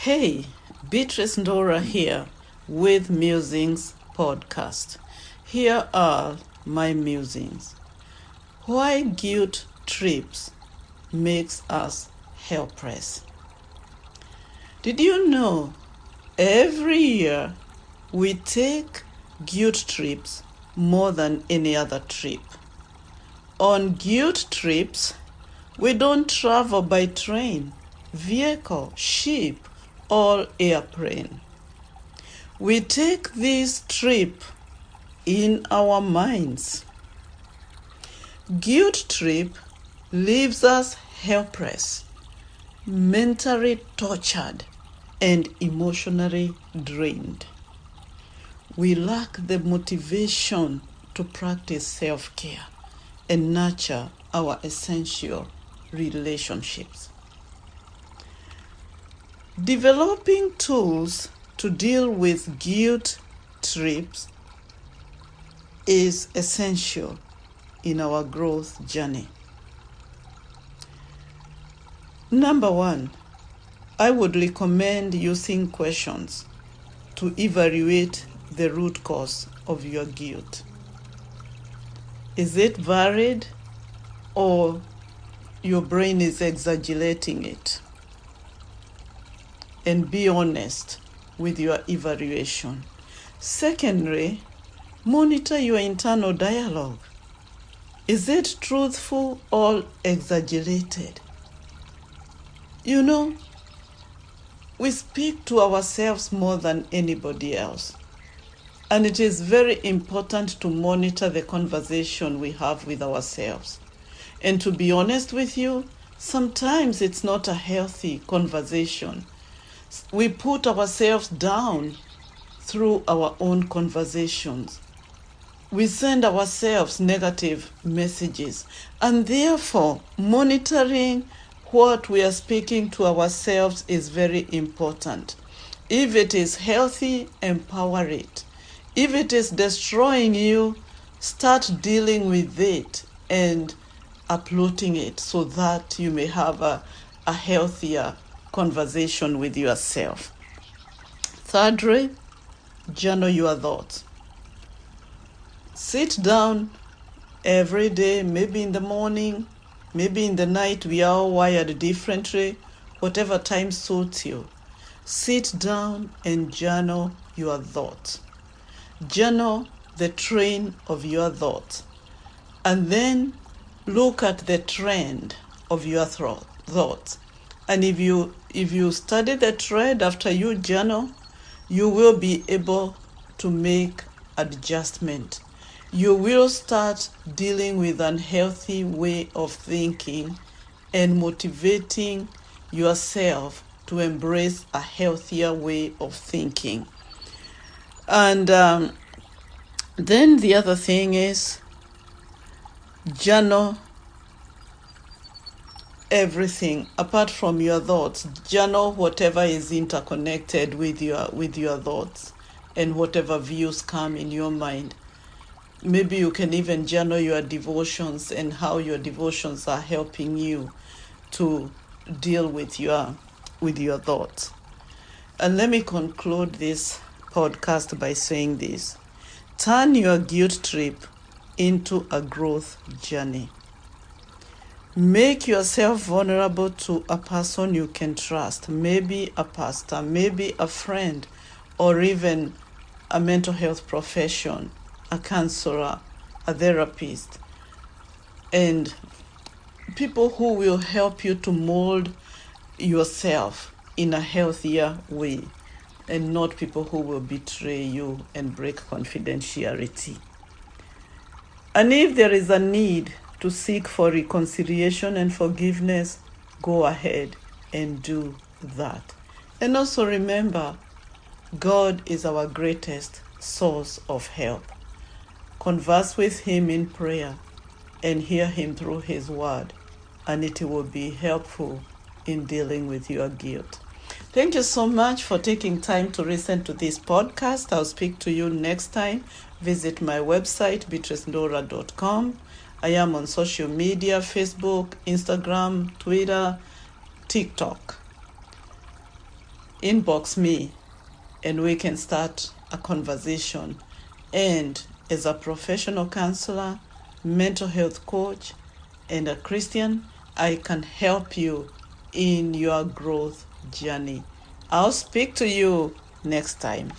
Hey, Beatrice Ndora here with Musings Podcast. Here are my musings. Why guilt trips makes us helpless. Did you know every year we take guilt trips more than any other trip? On guilt trips, we don't travel by train, vehicle, ship, or airplane. We take this trip in our minds. Guilt trip leaves us helpless, mentally tortured, and emotionally drained. We lack the motivation to practice self-care and nurture our essential relationships. Developing tools to deal with guilt trips is essential in our growth journey. Number 1, I would recommend using questions to evaluate the root cause of your guilt. Is it valid or your brain is exaggerating it? And be honest with your evaluation. Secondly, monitor your internal dialogue. Is it truthful or exaggerated? You know, we speak to ourselves more than anybody else. And it is very important to monitor the conversation we have with ourselves. And to be honest with you, sometimes it's not a healthy conversation. We put ourselves down through our own conversations. We send ourselves negative messages, and therefore monitoring what we are speaking to ourselves is very important. If it is healthy, empower it. If it is destroying you, start dealing with it and uprooting it so that you may have a healthier conversation with yourself. Thirdly, journal your thoughts. Sit down every day, maybe in the morning, maybe in the night. We are all wired differently, whatever time suits you. Sit down and journal your thoughts. Journal the train of your thoughts, and then look at the trend of your thoughts. And if you study the trend after you journal, you will be able to make adjustment. You will start dealing with an unhealthy way of thinking and motivating yourself to embrace a healthier way of thinking. And then the other thing is journal everything apart from your thoughts. Journal whatever is interconnected with your thoughts and whatever views come in your mind. Maybe you can even journal your devotions and how your devotions are helping you to deal with your thoughts. And let me conclude this podcast by saying this. Turn your guilt trip into a growth journey. Make yourself vulnerable to a person you can trust, maybe a pastor, maybe a friend, or even a mental health professional, a counselor, a therapist, and people who will help you to mold yourself in a healthier way, and not people who will betray you and break confidentiality. And if there is a need to seek for reconciliation and forgiveness, go ahead and do that. And also remember, God is our greatest source of help. Converse with Him in prayer and hear Him through His word, and it will be helpful in dealing with your guilt. Thank you so much for taking time to listen to this podcast. I'll speak to you next time. Visit my website, beatricendora.com. I am on social media, Facebook, Instagram, Twitter, TikTok. inbox me and we can start a conversation. And as a professional counselor, mental health coach, and a Christian, I can help you in your growth journey. I'll speak to you next time.